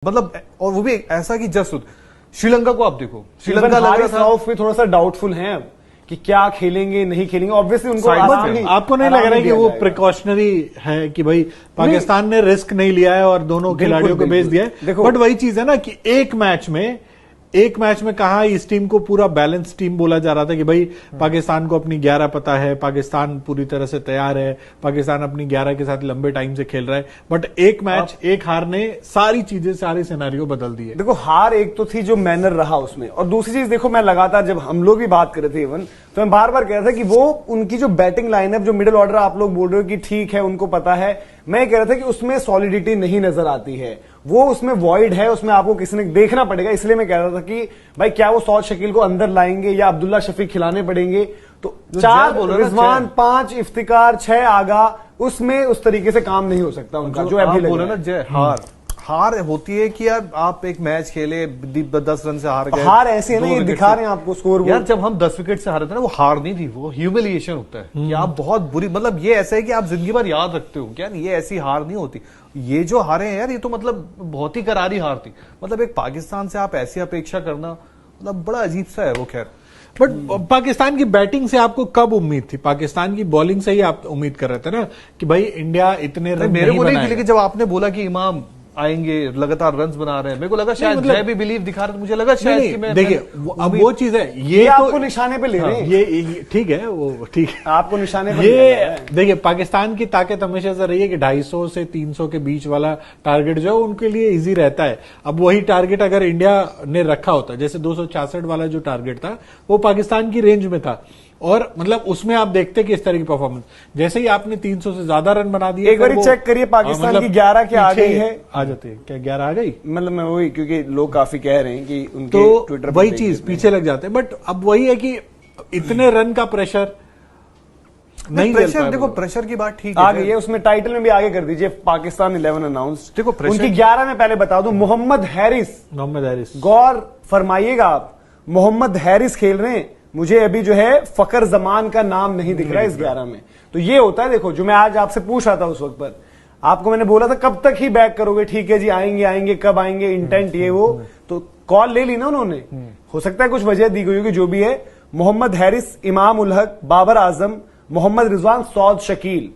मतलब और वो भी ऐसा कि जस्ट श्रीलंका को आप देखो, श्रीलंका लग रहा था पे थोड़ा सा डाउटफुल हैं अब कि क्या खेलेंगे नहीं खेलेंगे। ऑब्वियसली उनको आपको नहीं लग रहा है कि वो प्रिकॉशनरी है कि भाई पाकिस्तान ने रिस्क नहीं लिया है और दोनों खिलाड़ियों को भेज दिया है। बट वही चीज है ना कि एक मैच में कहा इस टीम को पूरा बैलेंस टीम बोला जा रहा था कि भाई पाकिस्तान को अपनी 11 पता है, पाकिस्तान पूरी तरह से तैयार है, पाकिस्तान अपनी 11 के साथ लंबे टाइम से खेल रहा है। बट एक मैच एक हार ने सारी चीजें, सारे सिनेरियो बदल दिए। देखो हार एक तो थी जो मैनर रहा उसमें, और दूसरी चीज देखो मैं लगातार जब हम लोग भी बात कर रहे थे इवन तो मैं बार बार कह रहा था कि वो उनकी जो बैटिंग लाइनअप, जो मिडिल ऑर्डर आप लोग बोल रहे हो कि ठीक है उनको पता है, मैं कह रहा था कि उसमें सॉलिडिटी नहीं नजर आती है, वो उसमें वॉइड है, उसमें आपको किसी ने देखना पड़ेगा। इसलिए मैं कह रहा था कि भाई क्या वो सौद शकील को अंदर लाएंगे या अब्दुल्ला शफीक खिलाने पड़ेंगे। तो 4 रिजवान, 5 इफ्तिकार, 6 आगा, उसमें उस तरीके से काम नहीं हो सकता उनका जो अभी बोला ना। जय हार होती है कि यार आप एक मैच खेले 10 रन से हार गए। हार ऐसी है ना, ये दिखा रहे हैं आपको स्कोर। यार जब हम 10 विकेट से हारे थे ना, वो हार नहीं थी, वो ह्यूमिलिएशन होता है कि आप बहुत बुरी, मतलब ये ऐसा है कि आप जिंदगी भर याद रखते हो क्या, ये ऐसी हार नहीं होती। ये जो हारे हैं यार, ये तो मतलब बहुत ही करारी हार थी। मतलब एक पाकिस्तान से आप ऐसी अपेक्षा करना, मतलब बड़ा अजीब सा है वो। खैर बट पाकिस्तान की बैटिंग से आपको कब उम्मीद थी? पाकिस्तान की बॉलिंग से ही आप उम्मीद कर रहे थे ना कि भाई इंडिया इतने रन मेरे को नहीं, लेकिन जब आपने बोला कि इमाम आएंगे लगातार रन्स बना रहे हैं, मेरे को लगा शायद जय भी बिलीव दिखा रहे, मुझे लगा शायद कि मैं देखिए अब वो चीज है, ये तो आपको निशाने पे ले रहे हैं। ये ठीक है, वो ठीक है, आपको निशाने पे ये देखिए पाकिस्तान की ताकत हमेशा से रही है कि 250 से 300 के बीच वाला टारगेट जो है उनके लिए इजी रहता है। अब वही टारगेट अगर इंडिया ने रखा होता, जैसे 266 वाला जो टारगेट था वो पाकिस्तान की रेंज में था, और मतलब उसमें आप देखते कि इस तरह की परफॉर्मेंस, जैसे ही आपने 300 से ज्यादा रन बना दिए, एक बार चेक करिए पाकिस्तान की 11 क्या आ गई है, आ जाती है क्या 11 आ गई, मतलब मैं वही, क्योंकि लोग काफी कह रहे हैं कि उनके तो ट्विटर वही चीज पीछे लग जाते हैं। बट अब वही है कि इतने रन का प्रेशर नहीं, प्रेशर देखो, प्रेशर की बात ठीक है, आ गई है। उसमें टाइटल में भी आगे कर दीजिए पाकिस्तान 11 अनाउंस। देखो उनकी 11 में पहले बता दूं, मोहम्मद हैरिस, गौर फरमाइएगा आप, मोहम्मद हैरिस खेल रहे हैं। मुझे अभी जो है फकर जमान का नाम नहीं दिख रहा है इस 11 में। तो ये होता है, देखो जो मैं आज आपसे पूछ रहा था उस वक्त पर, आपको मैंने बोला था कब तक ही बैक करोगे, ठीक है जी आएंगे कब आएंगे, इंटेंट ये वो, तो कॉल ले ली ना उन्होंने। हो सकता है कुछ वजह दी गई होगी, जो भी है। मोहम्मद हैरिस, इमाम उल हक, बाबर आजम, मोहम्मद रिजवान, सौद शकील,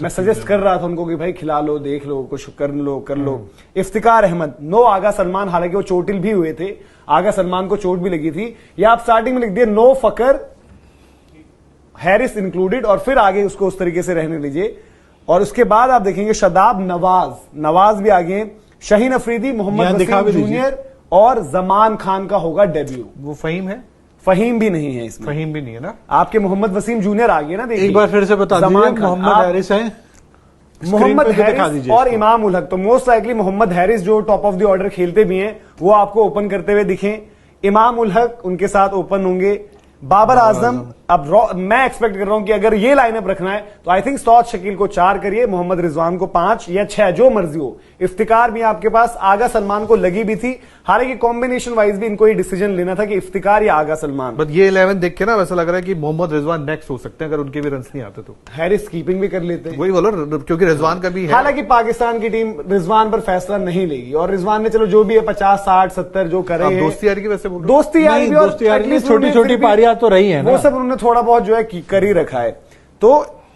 मैं सजेस्ट कर रहा था उनको कि भाई खिला लो, देख लो, कुछ कर लो। इफ्तिकार अहमद, 9 आगा सलमान, हालांकि वो चोटिल भी हुए थे, आगा सलमान को चोट भी लगी थी। या आप स्टार्टिंग में लिख दिए 9 फकर हैरिस इंक्लूडेड, और फिर आगे उसको उस तरीके से रहने लीजिए। और उसके बाद आप देखेंगे शदाब, नवाज भी आगे, शाहीन अफरीदी, मोहम्मद वसीम जूनियर और जमान खान का होगा डेब्यू। वो फहीम भी नहीं है इसमें, फहीम भी नहीं है ना आपके। मोहम्मद वसीम जूनियर आ गए ना, देखिए एक बार फिर से बता दीजिए, मोहम्मद हैरिस है, मोहम्मद हैरिस और इमाम उल हक। तो मोस्ट लाइकली मोहम्मद हैरिस जो टॉप ऑफ द ऑर्डर खेलते भी हैं, वो आपको ओपन करते हुए दिखें। इमाम उल हक उनके साथ ओपन होंगे। बाबर आजम, अब मैं एक्सपेक्ट कर रहा हूं कि अगर ये लाइनअप रखना है तो आई थिंक सौद शकील को 4 करिए, मोहम्मद रिजवान को 5 या 6, जो मर्जी हो। इफ्तिकार भी आपके पास, आगा सलमान को लगी भी थी, हालांकि कॉम्बिनेशन वाइज भी इनको ये डिसीजन लेना था कि इफ्तिकार या आगा सलमान। बट ये 11 देख के ना वैसा लग रहा है कि मोहम्मद रिजवान नेक्स्ट हो सकते हैं अगर उनके भी रन नहीं आते तो। हैरिस कीपिंग भी कर लेते हैं, वही बोलो, क्योंकि रिजवान का भी है। हालांकि पाकिस्तान की टीम रिजवान पर फैसला नहीं लेगी, और रिजवान ने चलो जो भी है 50, 60, 70 जो करे, दोस्ती यारी की वैसे बोल, दोस्ती यारी भी, और छोटी छोटी पारियां तो रही है, वो सब उन्होंने थोड़ा बहुत जो है कर ही रखा है। तो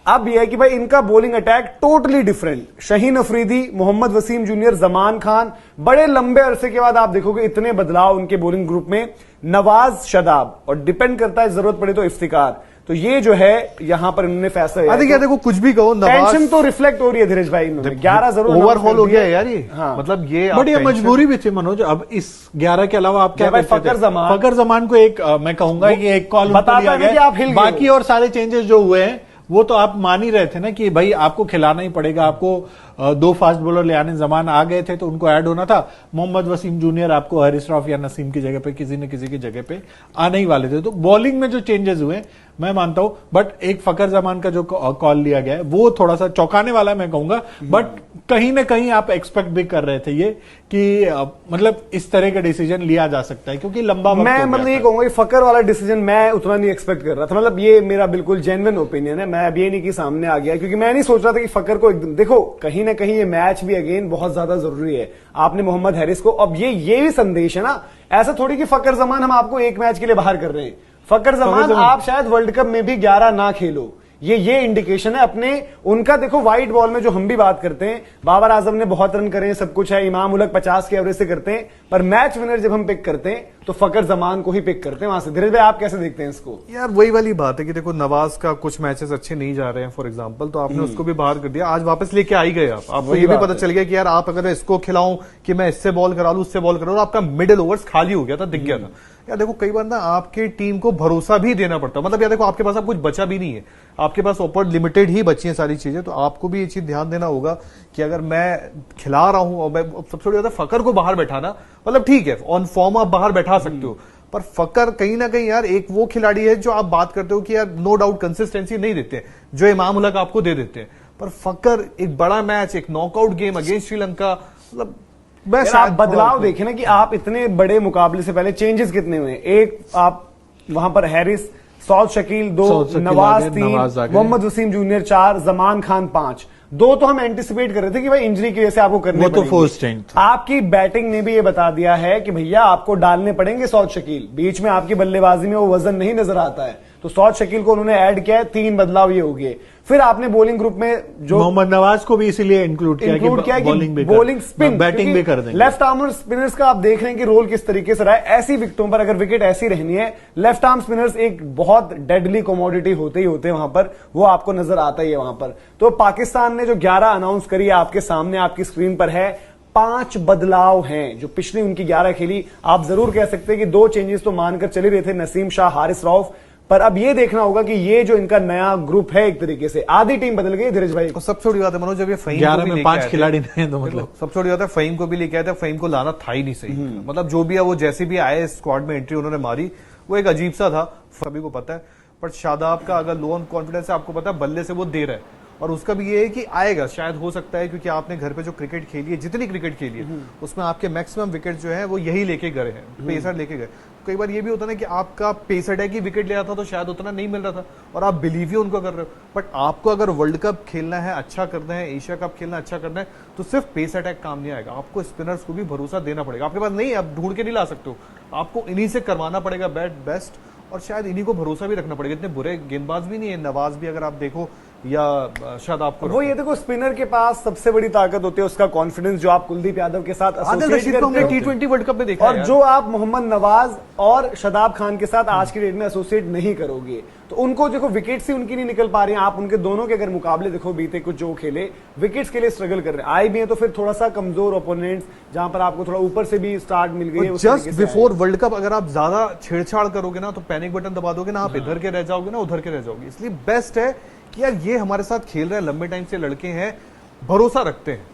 अब यह है कि भाई इनका bowling attack totally different. Shaheen Afridi, Mohammad Wasim junior, Zaman Khan, बड़े लंबे अरसे के बाद आप देखोगे इतने बदलाव उनके बॉलिंग ग्रुप में। नवाज, शदाब, और डिपेंड करता है जरूरत पड़े तो इफ्तिकार। तो ये जो है यहां पर इन्होंने फैसला लिया। देखो कुछ भी कहो, टेंशन तो रिफ्लेक्ट हो रही है धीरज भाई, इन्होंने 11 जरूर ओवरहॉल हो गया है यार ये। हाँ। मतलब ये बट ये मजबूरी भी थी मनोज। अब इस 11 के अलावा आप क्या करते थे? फकर जमान को एक मैं कहूंगा कि एक कॉल बताता है कि आप हिल गए। बाकी और सारे चेंजेस जो हुए हैं वो तो आप मान ही रहे थे ना कि भाई आपको खिलाना ही पड़ेगा, आपको 2 फास्ट बॉलर ले आने, जमान आ गए थे तो उनको ऐड होना था। मोहम्मद वसीम जूनियर आपको हरीश रऊफ या नसीम की जगह पे किसी न किसी की जगह पे आने ही वाले थे। तो बॉलिंग में जो चेंजेस हुए मैं मानता हूं, बट एक फकर जमान का जो कॉल लिया गया है वो थोड़ा सा चौंकाने वाला मैं कहूंगा। बट कहीं ना कहीं आप एक्सपेक्ट भी कर रहे थे ये कि मतलब इस तरह का डिसीजन लिया जा सकता है, क्योंकि लंबा वक्त मैं मतलब ये कहूंगा कि फकर वाला डिसीजन मैं उतना नहीं एक्सपेक्ट कर रहा था। मतलब ये मेरा बिल्कुल जेन्युइन ओपिनियन है, मैं अब ये नहीं कि सामने आ गया, क्योंकि मैं नहीं सोच रहा था कि फकर को एकदम, देखो कहीं ना ना कहीं ये मैच भी अगेन बहुत ज्यादा जरूरी है। आपने मोहम्मद हैरिस को, अब ये भी संदेश है ना, ऐसा थोड़ी कि फकर जमान हम आपको एक मैच के लिए बाहर कर रहे हैं। फकर जमान आप शायद वर्ल्ड कप में भी 11 ना खेलो, ये इंडिकेशन है अपने उनका। देखो व्हाइट बॉल में जो हम भी बात करते हैं, बाबर आजम ने बहुत रन करे, सब कुछ है, इमाम उलग 50 के एवरेज से करते हैं, पर मैच विनर जब हम पिक करते हैं तो फकर जमान को ही पिक करते हैं वहां से। धीरज भाई आप कैसे देखते हैं इसको? यार वही वाली बात है कि देखो नवाज का कुछ मैचेस अच्छे नहीं जा रहे हैं फॉर एग्जांपल, तो आपने उसको भी बाहर कर दिया, आज वापस लेके आ ही गए आप। आपको ये भी पता चल गया कि यार आप अगर इसको खिलाऊं कि मैं इससे बॉल करा लूं उससे बॉल करा लूं, आपका मिडिल ओवर्स खाली हो गया था, दिख गया था। यार देखो कई बार ना आपके टीम को भरोसा भी देना पड़ता है, मतलब यार देखो आपके पास अब कुछ बचा भी नहीं है, आपके पास ऊपर लिमिटेड ही बची है सारी चीजें, तो आपको भी ये चीज ध्यान देना होगा कि अगर मैं खिला रहा हूं और मैं सबसे ज्यादा फकर को बाहर बैठाना, मतलब ठीक है ऑन फॉर्म आप बाहर बैठा सकते हो, पर फकर कहीं ना कहीं यार एक वो खिलाड़ी है जो आप बात करते हो कि यार नो डाउट कंसिस्टेंसी नहीं देते हैं, जो इमाम उलग आपको दे देते हैं, पर फकर एक बड़ा मैच, एक नॉकआउट गेम अगेंस्ट श्रीलंका, मतलब आप बदलाव देखें ना कि आप इतने बड़े मुकाबले से पहले चेंजेस कितने हुए। एक आप वहां पर हैरिस, सौद शकील 2, नवाज 3, मोहम्मद वसीम जूनियर 4, जमान खान 5। 2 तो हम एंटिसिपेट कर रहे थे कि भाई इंजरी की वजह से आपको करने पड़ेंगे, तो फोर्स चेंज था। आपकी बैटिंग ने भी ये बता दिया है कि भैया आपको डालने पड़ेंगे सौद शकील, बीच में आपकी बल्लेबाजी में वो वजन नहीं नजर आता है, तो सौद शकील को उन्होंने ऐड किया है। 3 बदलाव ये हो गए। फिर आपने बॉलिंग ग्रुप में जो मोहम्मद नवाज को भी इसीलिए इंक्लूड किया कि बॉलिंग स्पिन बैटिंग भी कर देंगे। लेफ्ट आर्म स्पिनर्स का आप देख रहे हैं कि रोल किस तरीके से रहा है। ऐसी विकेटों पर अगर विकेट ऐसी रहनी है, लेफ्ट आर्म स्पिनर्स एक बहुत डेडली कमोडिटी होते ही होते हैं वहां पर, वो आपको नजर आता ही है वहां पर। तो पाकिस्तान ने जो 11 अनाउंस करी है आपके सामने, आपकी स्क्रीन पर है। 5 बदलाव हैं जो पिछली उनकी 11 खेली। आप जरूर कह सकते हैं कि 2 चेंजेस तो मानकर चले रहे थे, नसीम शाह, हारिस रऊफ, पर अब ये देखना होगा कि ये जो इनका नया ग्रुप है, एक तरीके से आधी टीम बदल गई। धीरज भाई सबसे बड़ी बात है मनोज, जब ये फहीम 11 में 5 खिलाड़ी नहीं, तो मतलब सबसे बड़ी बात है फहीम को भी लेके आया था, फहीम को लाना था ही नहीं सही। मतलब जो भी है वो जैसे भी आए स्क्वाड में एंट्री उन्होंने मारी, वो एक अजीब सा था, सभी को पता है। बट शादाब का अगर लो ऑन कॉन्फिडेंस है, आपको पता है बल्ले से वो दे रहा है, और उसका भी ये है कि आएगा, शायद हो सकता है क्योंकि आपने घर पे जो क्रिकेट खेली है, जितनी क्रिकेट खेली है उसमें आपके मैक्सिमम विकेट जो है वो यही लेके गए हैं, पेसर लेके गए। कई बार ये भी होता है ना कि आपका पेसर है कि विकेट ले रहा था तो शायद उतना नहीं मिल रहा था और आप बिलीव ही उनको कर रहे हो, बट आपको अगर वर्ल्ड कप खेलना है, अच्छा करना है, एशिया कप खेलना अच्छा करना है, तो सिर्फ पेस अटैक काम नहीं आएगा, आपको स्पिनर्स को भी भरोसा देना पड़ेगा। आपके पास नहीं, आप ढूंढ के नहीं ला सकते हो, आपको इन्हीं से करवाना पड़ेगा बैट बेस्ट, और शायद इन्हीं को भरोसा भी रखना पड़ेगा। इतने बुरे गेंदबाज भी नहीं है, नवाज भी अगर आप देखो या शायद आपको वो ये देखो स्पिनर के पास सबसे बड़ी ताकत होती है उसका कॉन्फिडेंस, जो आप कुलदीप यादव के साथ T20 वर्ल्ड कप में देखा और जो आप मोहम्मद नवाज और शादाब खान के साथ आज की डेट में एसोसिएट नहीं करोगे, तो उनको देखो विकेट्स ही उनकी नहीं निकल पा रही हैं। आप उनके दोनों के अगर मुकाबले देखो बीते कुछ जो खेले, विकेट्स के लिए स्ट्रगल कर रहे हैं, आए भी हैं तो फिर थोड़ा सा कमजोर ओपोनेंट्स, जहां पर आपको थोड़ा ऊपर से भी स्टार्ट मिल गई है। जस्ट बिफोर वर्ल्ड कप अगर आप ज्यादा छेड़छाड़ करोगे ना तो पैनिक बटन दबा दोगे ना, आप इधर के रह जाओगे ना उधर के रह जाओगे। इसलिए बेस्ट है कि यार ये हमारे साथ खेल रहे हैं, लंबे टाइम से लड़के हैं, भरोसा रखते हैं।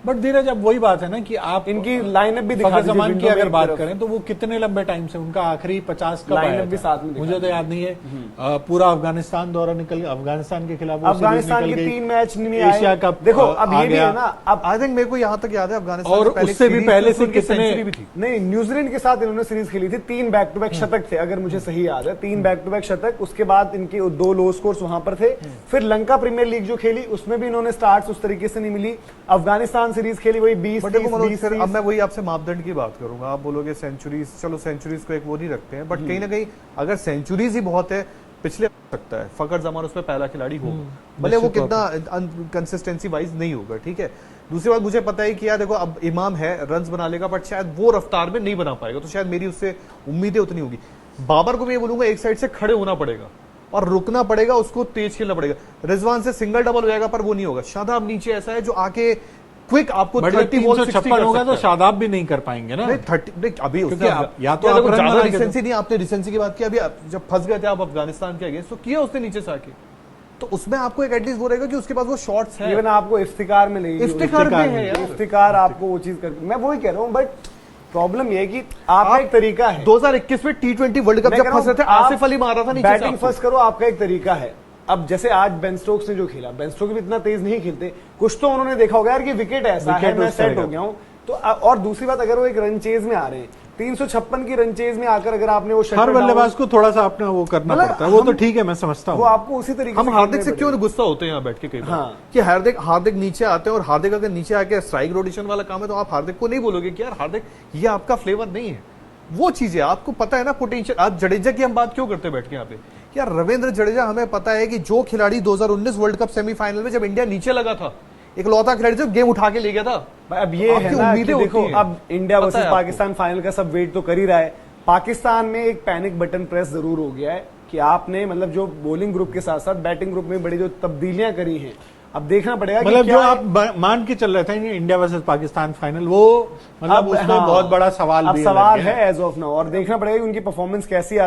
बट धीरज अब वही बात है ना कि आप इनकी लाइनअप भी दिखा जमान की अगर बात करें तो वो कितने लंबे टाइम से उनका आखिरी 50 का लाइनअप भी साथ में मुझे तो याद नहीं है। पूरा अफगानिस्तान दौरा निकल गया, अफगानिस्तान के खिलाफ अफगानिस्तान के 3 मैच नहीं आए। एशिया कप देखो अब ये भी है ना, अब आई थिंक मेरे को यहाँ तक याद है अफगानिस्तान और उससे भी पहले से कितने नहीं, न्यूजीलैंड के साथ इन्होंने सीरीज खेली थी, 3 बैक टू बैक शतक थे अगर मुझे सही याद है, 3 बैक टू बैक शतक। उसके बाद इनके 2 लो स्कोर्स वहां पर थे। फिर लंका प्रीमियर लीग जो खेली उसमें भी इन्होंने स्टार्ट उस तरीके से नहीं मिली। अफगानिस्तान सीरीज खेली वही अब मैं वही आपसे मापदंड की बात करूंगा, आप बोलोगे सेंचुरीज, चलो सेंचुरीज को एक वो नहीं रखते हैं, बट कहीं ना कहीं अगर सेंचुरीज ही बहुत है पिछले सकता है फकर जमान उसमें पहला खिलाड़ी हो, भले वो कितना कंसिस्टेंसी वाइज नहीं होगा, ठीक है। दूसरी बात मुझे पता है कि यार देखो अब इमाम है, रन्स बना लेगा, बट शायद वो रफ्तार में नहीं बना पाएगा, तो शायद मेरी उससे उम्मीदें उतनी होगी। बाबर को मैं ये बोलूंगा एक साइड से खड़े होना पड़ेगा और रुकना पड़ेगा, उसको तेज खेलना पड़ेगा। रिजवान से सिंगल डबल हो जाएगा पर वो नहीं होगा। शादाब नीचे ऐसा है जो आके क्विक आपको 30 बॉल 60 होगा तो शादाब भी नहीं कर पाएंगे ना। नहीं 30 अभी उससे या तो आप ज्यादा रिसेंसी नहीं, आपने रिसेंसी की बात की, अभी जब फंस गए थे आप अफगानिस्तान के अगेंस्ट तो किया उसने नीचे से आके, तो उसमें आपको एक एटलीस्ट वो रहेगा कि उसके पास वो शॉट्स हैं। इवन आपको इफ्तिकार में नहीं, इफ्तिकार आपको वो चीज कर, मैं वही कह रहा हूँ। बट प्रॉब्लम ये है कि आपका एक तरीका है, 2021 में T20 वर्ल्ड कप जब फंस रहे थे आसिफ अली मार रहा था नीचे से, बैटिंग फर्स्ट करो, आपका एक तरीका है। अब जैसे आज बेन स्टोक्स ने जो खेला, बेन स्टोक्स भी इतना तेज नहीं खेलते, कुछ तो उन्होंने देखा होगा यार कि विकेट ऐसा है, मैं सेट हो गया हूं, तो और दूसरी बात, अगर वो एक रन चेज में आ रहे हैं, 356 की रन चेज में आकर अगर आपने वो हर बल्लेबाज को थोड़ा सा अपना वो करना पड़ता है, वो तो ठीक है, मैं समझता हूँ। वो आपको उसी तरीके हम हार्दिक से क्यों गुस्सा होते हैं यहाँ बैठ के कई बार कि हार्दिक नीचे आते हैं, और हार्दिक अगर नीचे आके स्ट्राइक रोटेशन वाला काम है तो आप हार्दिक को नहीं बोलोगे कि यार हार्दिक ये आपका फ्लेवर नहीं है। वो चीजें आपको पता है ना, पोटेंशियल। आज जडेजा की हम बात क्यों करते हैं बैठ के यहाँ पे, यार रविंद्र जडेजा, हमें पता है कि जो खिलाड़ी 2019 वर्ल्ड कप सेमीफाइनल में जब इंडिया नीचे लगा था, एक लौता खिलाड़ी जो गेम उठा के ले गया था। अब ये है ना कि देखो, अब इंडिया वर्सेस पाकिस्तान फाइनल का सब वेट तो कर ही रहा है। पाकिस्तान में एक पैनिक बटन प्रेस जरूर हो गया है कि आपने मतलब जो बॉलिंग ग्रुप के साथ साथ बैटिंग ग्रुप में बड़ी जो तब्दीलियां करी हैं, अब देखना पड़ेगा। मतलब जो आप मान के चल रहे थे इंडिया वर्सेस पाकिस्तान फाइनल, वो मतलब उसमें बहुत बड़ा सवाल अब सवाल है एज ऑफ नाउ, और देखना पड़ेगा कि उनकी परफॉर्मेंस कैसी